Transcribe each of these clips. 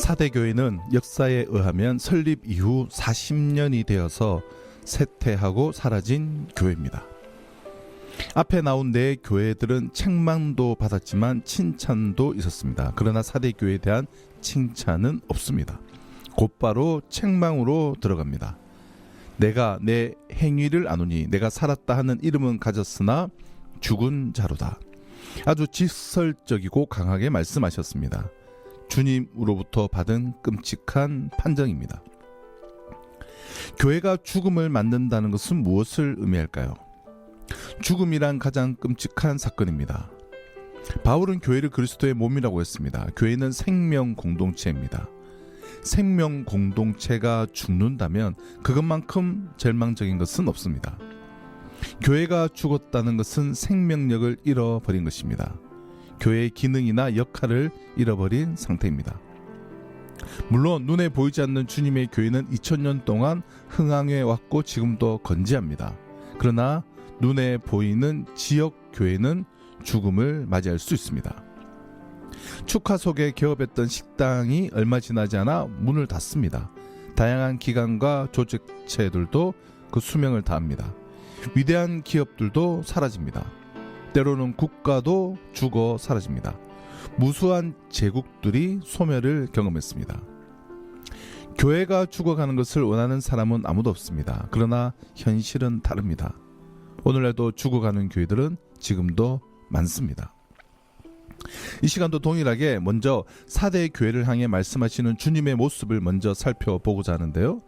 사대교회는 역사에 의하면 설립 이후 40년이 되어서 쇠퇴하고 사라진 교회입니다. 앞에 나온 네 교회들은 책망도 받았지만 칭찬도 있었습니다. 그러나 사대교회에 대한 칭찬은 없습니다. 곧바로 책망으로 들어갑니다. 내가 내 행위를 아노니 내가 살았다 하는 이름은 가졌으나 죽은 자로다. 아주 직설적이고 강하게 말씀하셨습니다. 주님으로부터 받은 끔찍한 판정입니다. 교회가 죽음을 맞는다는 것은 무엇을 의미할까요? 죽음이란 가장 끔찍한 사건입니다. 바울은 교회를 그리스도의 몸이라고 했습니다. 교회는 생명 공동체입니다. 생명 공동체가 죽는다면 그것만큼 절망적인 것은 없습니다. 교회가 죽었다는 것은 생명력을 잃어버린 것입니다. 교회의 기능이나 역할을 잃어버린 상태입니다. 물론 눈에 보이지 않는 주님의 교회는 2000년 동안 흥황해 왔고 지금도 건재합니다. 그러나 눈에 보이는 지역 교회는 죽음을 맞이할 수 있습니다. 축하 속에 개업했던 식당이 얼마 지나지 않아 문을 닫습니다. 다양한 기관과 조직체들도 그 수명을 다합니다. 위대한 기업들도 사라집니다. 때로는 국가도 죽어 사라집니다. 무수한 제국들이 소멸을 경험했습니다. 교회가 죽어가는 것을 원하는 사람은 아무도 없습니다. 그러나 현실은 다릅니다. 오늘날도 죽어가는 교회들은 지금도 많습니다. 이 시간도 동일하게 먼저 4대 교회를 향해 말씀하시는 주님의 모습을 먼저 살펴보고자 하는데요.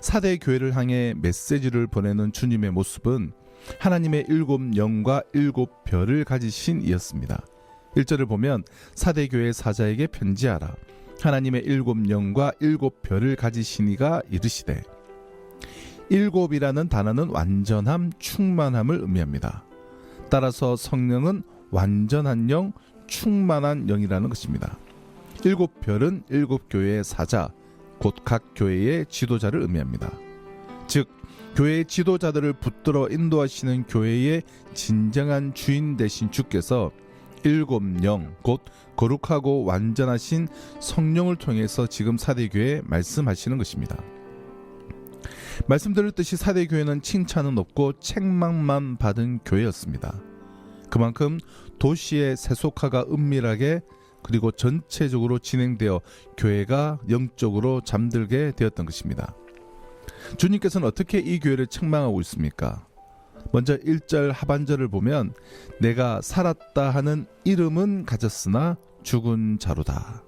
4대 교회를 향해 메시지를 보내는 주님의 모습은 하나님의 7 영과 7 별을 가지신 이였습니다. 1절을 보면 4대 교회 사자에게 편지하라. 하나님의 7 영과 7 별을 가지신 이가 이르시되. 7이라는 단어는 완전함, 충만함을 의미합니다. 따라서 성령은 완전한 영, 충만한 영이라는 것입니다. 7 별은 7 교회의 사자, 곧 각 교회의 지도자를 의미합니다. 즉 교회의 지도자들을 붙들어 인도하시는 교회의 진정한 주인 되신 주께서 7 영, 곧 거룩하고 완전하신 성령을 통해서 지금 4대 교회에 말씀하시는 것입니다. 말씀드렸듯이 4대 교회는 칭찬은 없고 책망만 받은 교회였습니다. 그만큼 도시의 세속화가 은밀하게 그리고 전체적으로 진행되어 교회가 영적으로 잠들게 되었던 것입니다. 주님께서는 어떻게 이 교회를 책망하고 있습니까? 먼저 1절 하반절을 보면 내가 살았다 하는 이름은 가졌으나 죽은 자로다.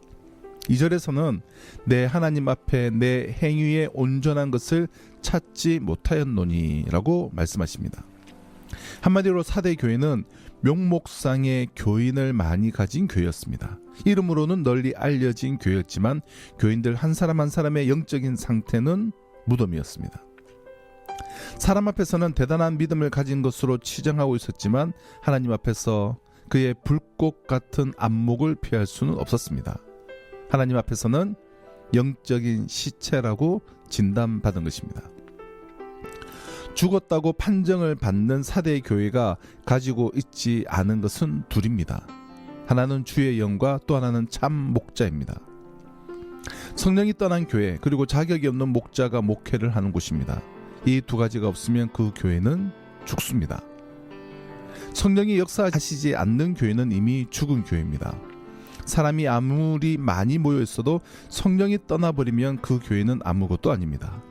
2절에서는 내 하나님 앞에 내 행위에 온전한 것을 찾지 못하였노니 라고 말씀하십니다. 한마디로 4대 교회는 명목상의 교인을 많이 가진 교회였습니다. 이름으로는 널리 알려진 교회였지만 교인들 한 사람 한 사람의 영적인 상태는 무덤이었습니다. 사람 앞에서는 대단한 믿음을 가진 것으로 치장하고 있었지만 하나님 앞에서 그의 불꽃 같은 안목을 피할 수는 없었습니다. 하나님 앞에서는 영적인 시체라고 진단받은 것입니다. 죽었다고 판정을 받는 4대 교회가 가지고 있지 않은 것은 둘입니다. 하나는 주의 영과 또 하나는 참 목자입니다. 성령이 떠난 교회 그리고 자격이 없는 목자가 목회를 하는 곳입니다. 이 두 가지가 없으면 그 교회는 죽습니다. 성령이 역사하시지 않는 교회는 이미 죽은 교회입니다. 사람이 아무리 많이 모여 있어도 성령이 떠나버리면 그 교회는 아무것도 아닙니다.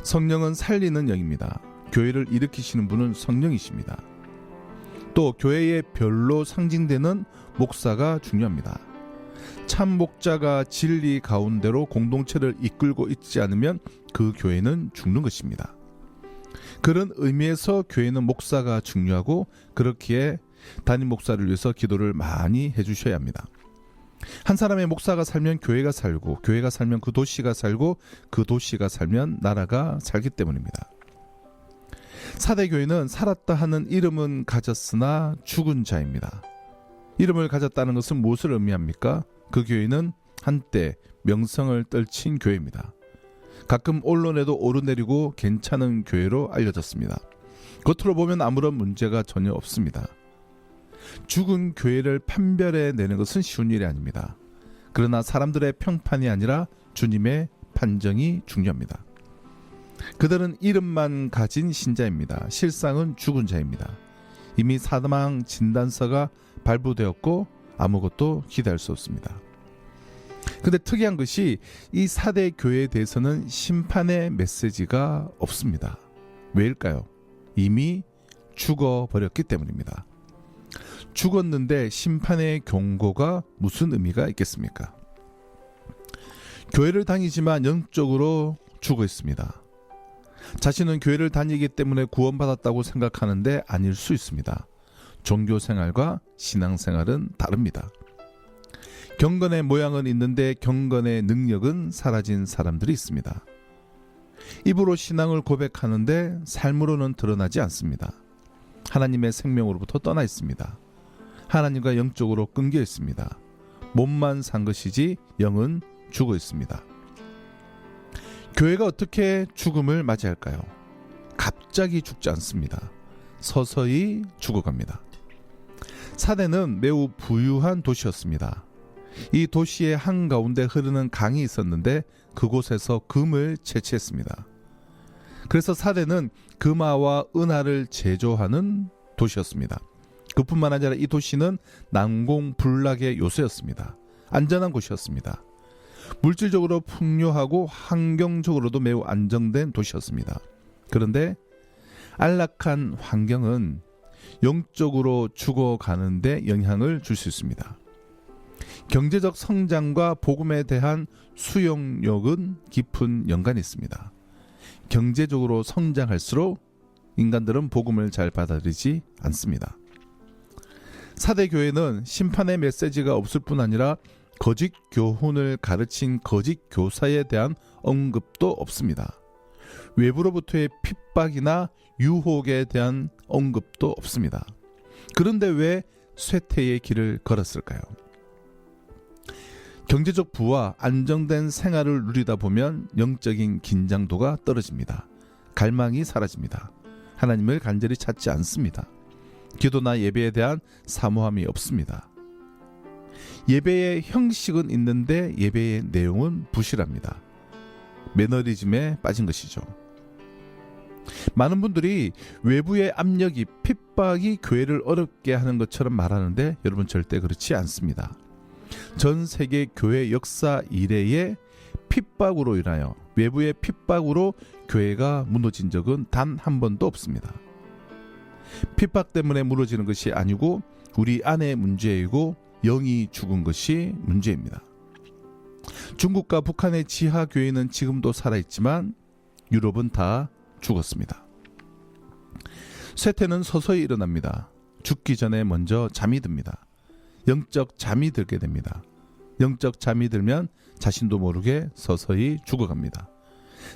성령은 살리는 영입니다. 교회를 일으키시는 분은 성령이십니다. 또 교회의 별로 상징되는 목사가 중요합니다. 참 목자가 진리 가운데로 공동체를 이끌고 있지 않으면 그 교회는 죽는 것입니다. 그런 의미에서 교회는 목사가 중요하고 그렇기에 담임 목사를 위해서 기도를 많이 해주셔야 합니다. 한 사람의 목사가 살면 교회가 살고 교회가 살면 그 도시가 살고 그 도시가 살면 나라가 살기 때문입니다. 4대 교회는 살았다 하는 이름은 가졌으나 죽은 자입니다. 이름을 가졌다는 것은 무엇을 의미합니까? 그 교회는 한때 명성을 떨친 교회입니다. 가끔 언론에도 오르내리고 괜찮은 교회로 알려졌습니다. 겉으로 보면 아무런 문제가 전혀 없습니다. 죽은 교회를 판별해내는 것은 쉬운 일이 아닙니다. 그러나 사람들의 평판이 아니라 주님의 판정이 중요합니다. 그들은 이름만 가진 신자입니다. 실상은 죽은 자입니다. 이미 사망 진단서가 발부되었고 아무것도 기대할 수 없습니다. 근데 특이한 것이 이 4대 교회에 대해서는 심판의 메시지가 없습니다. 왜일까요? 이미 죽어버렸기 때문입니다. 죽었는데 심판의 경고가 무슨 의미가 있겠습니까? 교회를 다니지만 영적으로 죽어 있습니다. 자신은 교회를 다니기 때문에 구원받았다고 생각하는데 아닐 수 있습니다. 종교생활과 신앙생활은 다릅니다. 경건의 모양은 있는데 경건의 능력은 사라진 사람들이 있습니다. 입으로 신앙을 고백하는데 삶으로는 드러나지 않습니다. 하나님의 생명으로부터 떠나 있습니다. 하나님과 영적으로 끊겨 있습니다. 몸만 산 것이지 영은 죽어 있습니다. 교회가 어떻게 죽음을 맞이할까요? 갑자기 죽지 않습니다. 서서히 죽어갑니다. 사대는 매우 부유한 도시였습니다. 이 도시의 한가운데 흐르는 강이 있었는데 그곳에서 금을 채취했습니다. 그래서 사대는 금화와 은하를 제조하는 도시였습니다. 그뿐만 아니라 이 도시는 난공불락의 요새였습니다. 안전한 곳이었습니다. 물질적으로 풍요하고 환경적으로도 매우 안정된 도시였습니다. 그런데 안락한 환경은 영적으로 죽어가는데 영향을 줄 수 있습니다. 경제적 성장과 복음에 대한 수용력은 깊은 연관이 있습니다. 경제적으로 성장할수록 인간들은 복음을 잘 받아들이지 않습니다. 사대 교회는 심판의 메시지가 없을 뿐 아니라 거짓 교훈을 가르친 거짓 교사에 대한 언급도 없습니다. 외부로부터의 핍박이나 유혹에 대한 언급도 없습니다. 그런데 왜 쇠퇴의 길을 걸었을까요? 경제적 부와 안정된 생활을 누리다 보면 영적인 긴장도가 떨어집니다. 갈망이 사라집니다. 하나님을 간절히 찾지 않습니다. 기도나 예배에 대한 사모함이 없습니다. 예배의 형식은 있는데 예배의 내용은 부실합니다. 매너리즘에 빠진 것이죠. 많은 분들이 외부의 압력이 핍박이 교회를 어렵게 하는 것처럼 말하는데 여러분 절대 그렇지 않습니다. 전 세계 교회 역사 이래의 핍박으로 인하여 외부의 핍박으로 교회가 무너진 적은 단 한 번도 없습니다. 핍박 때문에 무너지는 것이 아니고 우리 안의 문제이고 영이 죽은 것이 문제입니다. 중국과 북한의 지하 교회는 지금도 살아있지만 유럽은 다 죽었습니다. 쇠퇴는 서서히 일어납니다. 죽기 전에 먼저 잠이 듭니다. 영적 잠이 들게 됩니다. 영적 잠이 들면 자신도 모르게 서서히 죽어갑니다.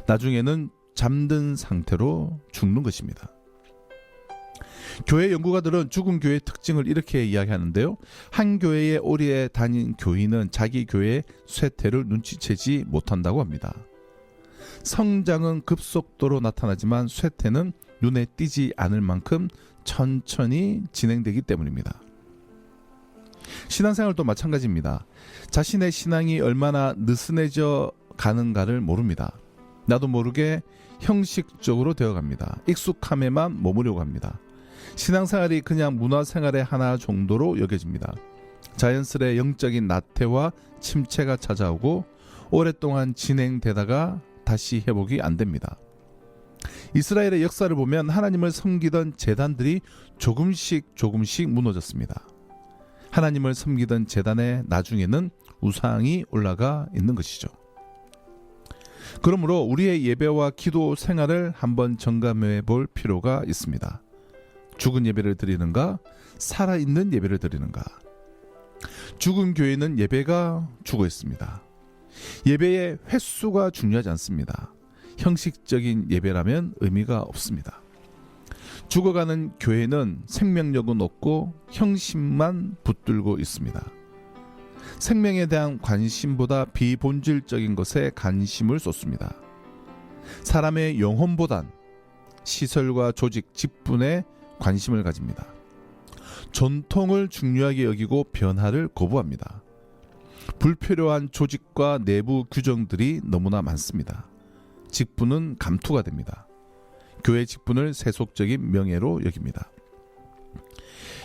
나중에는 잠든 상태로 죽는 것입니다. 교회 연구가들은 죽은 교회의 특징을 이렇게 이야기하는데요. 한 교회에 오래 다닌 교인은 자기 교회의 쇠퇴를 눈치채지 못한다고 합니다. 성장은 급속도로 나타나지만 쇠퇴는 눈에 띄지 않을 만큼 천천히 진행되기 때문입니다. 신앙생활도 마찬가지입니다. 자신의 신앙이 얼마나 느슨해져 가는가를 모릅니다. 나도 모르게 형식적으로 되어갑니다. 익숙함에만 머무려고 합니다. 신앙생활이 그냥 문화생활의 하나 정도로 여겨집니다. 자연스레 영적인 나태와 침체가 찾아오고 오랫동안 진행되다가 다시 회복이 안 됩니다. 이스라엘의 역사를 보면 하나님을 섬기던 제단들이 조금씩 무너졌습니다. 하나님을 섬기던 제단의 나중에는 우상이 올라가 있는 것이죠. 그러므로 우리의 예배와 기도 생활을 한번 점검해 볼 필요가 있습니다. 죽은 예배를 드리는가? 살아있는 예배를 드리는가? 죽은 교회는 예배가 죽어 있습니다. 예배의 횟수가 중요하지 않습니다. 형식적인 예배라면 의미가 없습니다. 죽어가는 교회는 생명력은 없고 형식만 붙들고 있습니다. 생명에 대한 관심보다 비본질적인 것에 관심을 쏟습니다. 사람의 영혼보단 시설과 조직, 직분에 관심을 가집니다. 전통을 중요하게 여기고 변화를 거부합니다. 불필요한 조직과 내부 규정들이 너무나 많습니다. 직분은 감투가 됩니다. 교회 직분을 세속적인 명예로 여깁니다.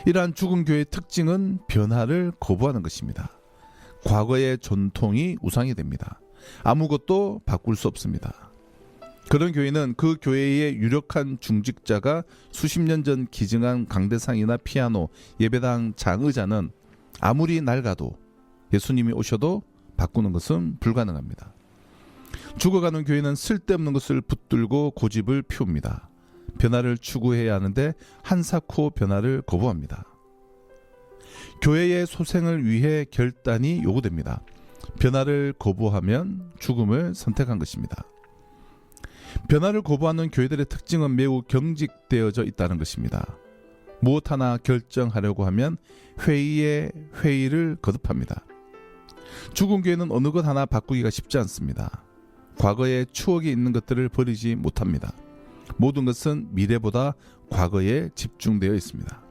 이러한 죽은 교회의 특징은 변화를 거부하는 것입니다. 과거의 전통이 우상이 됩니다. 아무것도 바꿀 수 없습니다. 그런 교회는 그 교회의 유력한 중직자가 수십 년 전 기증한 강대상이나 피아노, 예배당 장의자는 아무리 낡아도 예수님이 오셔도 바꾸는 것은 불가능합니다. 죽어가는 교회는 쓸데없는 것을 붙들고 고집을 피웁니다. 변화를 추구해야 하는데 한사코 변화를 거부합니다. 교회의 소생을 위해 결단이 요구됩니다. 변화를 거부하면 죽음을 선택한 것입니다. 변화를 거부하는 교회들의 특징은 매우 경직되어져 있다는 것입니다. 무엇 하나 결정하려고 하면 회의에 회의를 거듭합니다. 죽은 교회는 어느 것 하나 바꾸기가 쉽지 않습니다. 과거에 추억이 있는 것들을 버리지 못합니다. 모든 것은 미래보다 과거에 집중되어 있습니다.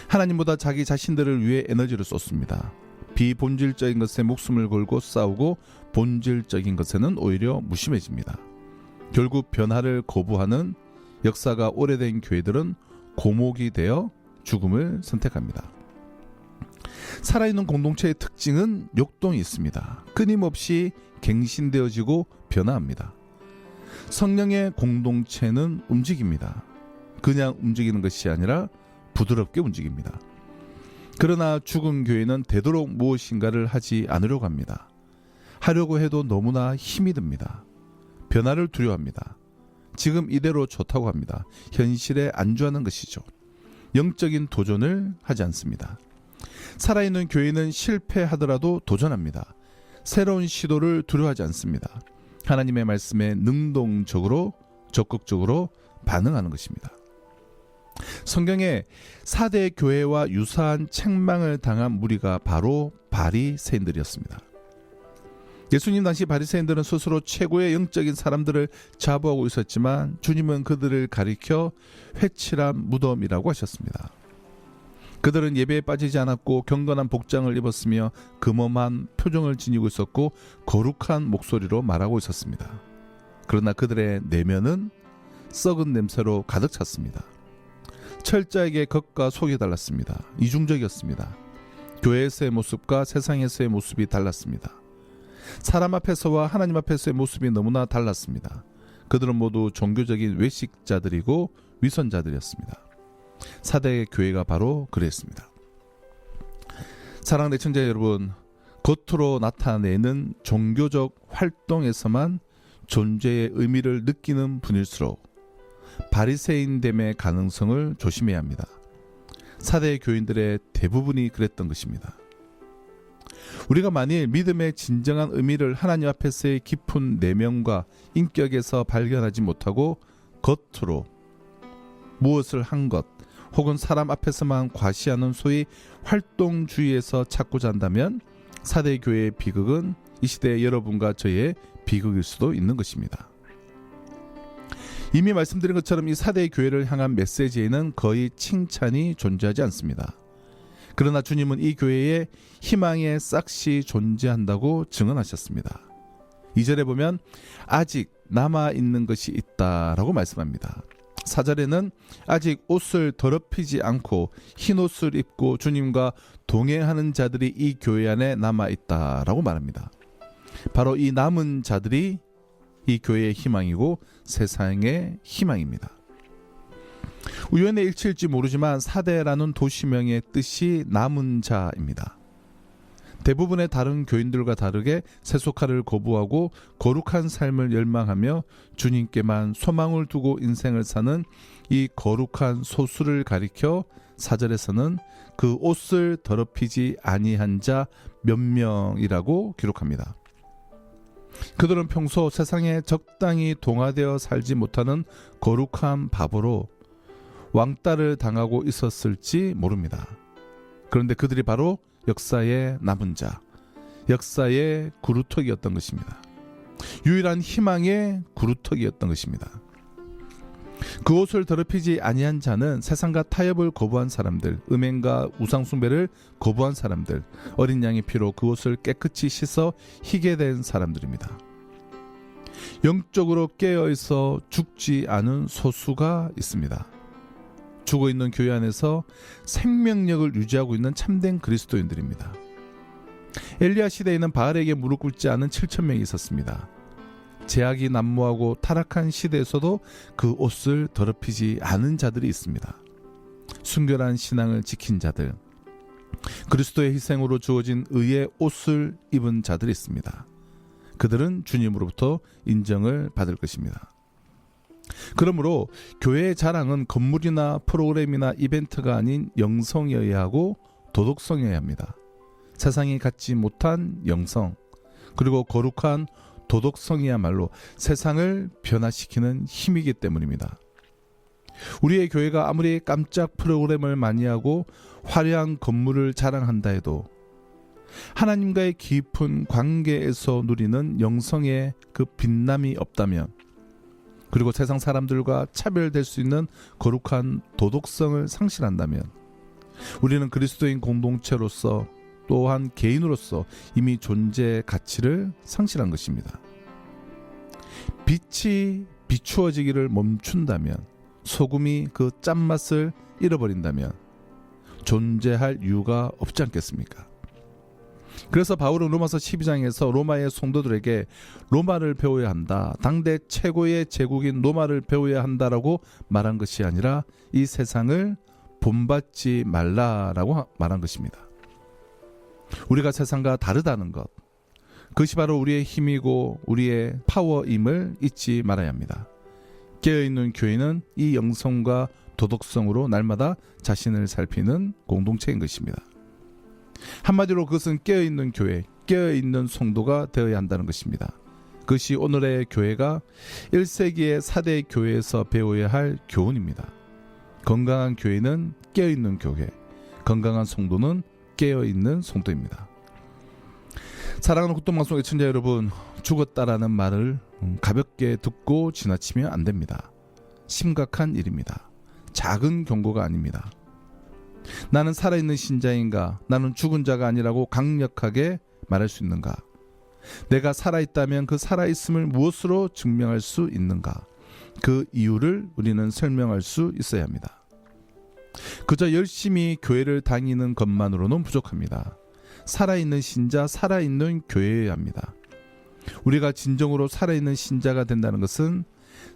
하나님보다 자기 자신들을 위해 에너지를 쏟습니다. 비본질적인 것에 목숨을 걸고 싸우고 본질적인 것에는 오히려 무심해집니다. 결국 변화를 거부하는 역사가 오래된 교회들은 고목이 되어 죽음을 선택합니다. 살아있는 공동체의 특징은 역동이 있습니다. 끊임없이 갱신되어지고 변화합니다. 성령의 공동체는 움직입니다. 그냥 움직이는 것이 아니라 부드럽게 움직입니다. 그러나 죽은 교회는 되도록 무엇인가를 하지 않으려고 합니다. 하려고 해도 너무나 힘이 듭니다. 변화를 두려워합니다. 지금 이대로 좋다고 합니다. 현실에 안주하는 것이죠. 영적인 도전을 하지 않습니다. 살아있는 교회는 실패하더라도 도전합니다. 새로운 시도를 두려워하지 않습니다. 하나님의 말씀에 능동적으로 적극적으로 반응하는 것입니다. 성경에 4대 교회와 유사한 책망을 당한 무리가 바로 바리새인들이었습니다. 예수님 당시 바리새인들은 스스로 최고의 영적인 사람들을 자부하고 있었지만 주님은 그들을 가리켜 회칠한 무덤이라고 하셨습니다. 그들은 예배에 빠지지 않았고 경건한 복장을 입었으며 금엄한 표정을 지니고 있었고 거룩한 목소리로 말하고 있었습니다. 그러나 그들의 내면은 썩은 냄새로 가득 찼습니다. 철자에게 겉과 속이 달랐습니다. 이중적이었습니다. 교회에서의 모습과 세상에서의 모습이 달랐습니다. 사람 앞에서와 하나님 앞에서의 모습이 너무나 달랐습니다. 그들은 모두 종교적인 외식자들이고 위선자들이었습니다. 4대 교회가 바로 그랬습니다. 사랑하는 애청자 여러분, 겉으로 나타내는 종교적 활동에서만 존재의 의미를 느끼는 분일수록 바리새인됨의 가능성을 조심해야 합니다. 4대 교인들의 대부분이 그랬던 것입니다. 우리가 만일 믿음의 진정한 의미를 하나님 앞에서의 깊은 내면과 인격에서 발견하지 못하고 겉으로 무엇을 한 것 혹은 사람 앞에서만 과시하는 소위 활동주의에서 찾고자 한다면 4대 교회의 비극은 이 시대의 여러분과 저의 비극일 수도 있는 것입니다. 이미 말씀드린 것처럼 이 4대 교회를 향한 메시지에는 거의 칭찬이 존재하지 않습니다. 그러나 주님은 이 교회에 희망의 싹시 존재한다고 증언하셨습니다. 2절에 보면 아직 남아있는 것이 있다라고 말씀합니다. 4절에는 아직 옷을 더럽히지 않고 흰 옷을 입고 주님과 동행하는 자들이 이 교회 안에 남아있다라고 말합니다. 바로 이 남은 자들이 이 교회의 희망이고 세상의 희망입니다. 우연의 일치일지 모르지만 4대라는 도시명의 뜻이 남은 자입니다. 대부분의 다른 교인들과 다르게 세속화를 거부하고 거룩한 삶을 열망하며 주님께만 소망을 두고 인생을 사는 이 거룩한 소수를 가리켜 4절에서는 그 옷을 더럽히지 아니한 자 몇 명이라고 기록합니다. 그들은 평소 세상에 적당히 동화되어 살지 못하는 거룩한 바보로 왕따를 당하고 있었을지 모릅니다. 그런데 그들이 바로 역사의 남은 자, 역사의 구루터기였던 것입니다. 유일한 희망의 구루터기였던 것입니다. 그 옷을 더럽히지 아니한 자는 세상과 타협을 거부한 사람들, 음행과 우상숭배를 거부한 사람들, 어린 양의 피로 그 옷을 깨끗이 씻어 희게 된 사람들입니다. 영적으로 깨어있어 죽지 않은 소수가 있습니다. 죽어있는 교회 안에서 생명력을 유지하고 있는 참된 그리스도인들입니다. 엘리야 시대에는 바알에게 무릎 꿇지 않은 7,000명이 있었습니다. 제약이 난무하고 타락한 시대에서도 그 옷을 더럽히지 않은 자들이 있습니다. 순결한 신앙을 지킨 자들, 그리스도의 희생으로 주어진 의의 옷을 입은 자들이 있습니다. 그들은 주님으로부터 인정을 받을 것입니다. 그러므로 교회의 자랑은 건물이나 프로그램이나 이벤트가 아닌 영성이어야 하고 도덕성이어야 합니다. 세상이 갖지 못한 영성, 그리고 거룩한 도덕성이야말로 세상을 변화시키는 힘이기 때문입니다. 우리의 교회가 아무리 깜짝 프로그램을 많이 하고 화려한 건물을 자랑한다 해도 하나님과의 깊은 관계에서 누리는 영성의 그 빛남이 없다면, 그리고 세상 사람들과 차별될 수 있는 거룩한 도덕성을 상실한다면 우리는 그리스도인 공동체로서 또한 개인으로서 이미 존재의 가치를 상실한 것입니다. 빛이 비추어지기를 멈춘다면, 소금이 그 짠맛을 잃어버린다면 존재할 이유가 없지 않겠습니까? 그래서 바울은 로마서 12장에서 로마의 성도들에게 로마를 배워야 한다, 당대 최고의 제국인 로마를 배워야 한다라고 말한 것이 아니라 이 세상을 본받지 말라라고 말한 것입니다. 우리가 세상과 다르다는 것, 그것이 바로 우리의 힘이고 우리의 파워임을 잊지 말아야 합니다. 깨어있는 교회는 이 영성과 도덕성으로 날마다 자신을 살피는 공동체인 것입니다. 한마디로 그것은 깨어있는 교회, 깨어있는 성도가 되어야 한다는 것입니다. 그것이 오늘의 교회가 1세기의 4대 교회에서 배워야 할 교훈입니다. 건강한 교회는 깨어있는 교회, 건강한 성도는 깨어있는 성도입니다. 사랑하는 국동방송 애청자 여러분, 죽었다라는 말을 가볍게 듣고 지나치면 안 됩니다. 심각한 일입니다. 작은 경고가 아닙니다. 나는 살아있는 신자인가? 나는 죽은 자가 아니라고 강력하게 말할 수 있는가? 내가 살아있다면 그 살아있음을 무엇으로 증명할 수 있는가? 그 이유를 우리는 설명할 수 있어야 합니다. 그저 열심히 교회를 다니는 것만으로는 부족합니다. 살아있는 신자, 살아있는 교회여야 합니다. 우리가 진정으로 살아있는 신자가 된다는 것은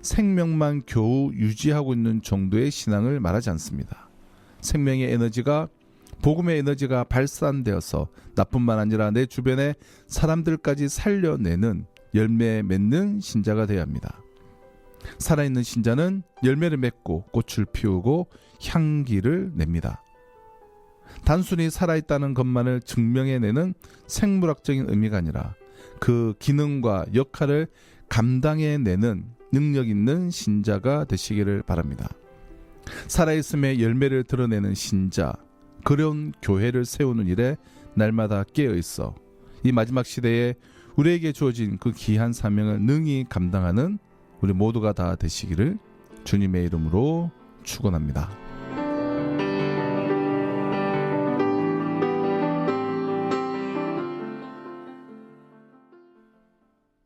생명만 겨우 유지하고 있는 정도의 신앙을 말하지 않습니다. 생명의 에너지가, 복음의 에너지가 발산되어서 나뿐만 아니라 내 주변의 사람들까지 살려내는 열매 맺는 신자가 되어야 합니다. 살아있는 신자는 열매를 맺고 꽃을 피우고 향기를 냅니다. 단순히 살아있다는 것만을 증명해내는 생물학적인 의미가 아니라 그 기능과 역할을 감당해내는 능력 있는 신자가 되시기를 바랍니다. 살아있음의 열매를 드러내는 신자, 그런 교회를 세우는 일에 날마다 깨어있어 이 마지막 시대에 우리에게 주어진 그 귀한 사명을 능히 감당하는 우리 모두가 다 되시기를 주님의 이름으로 축원합니다.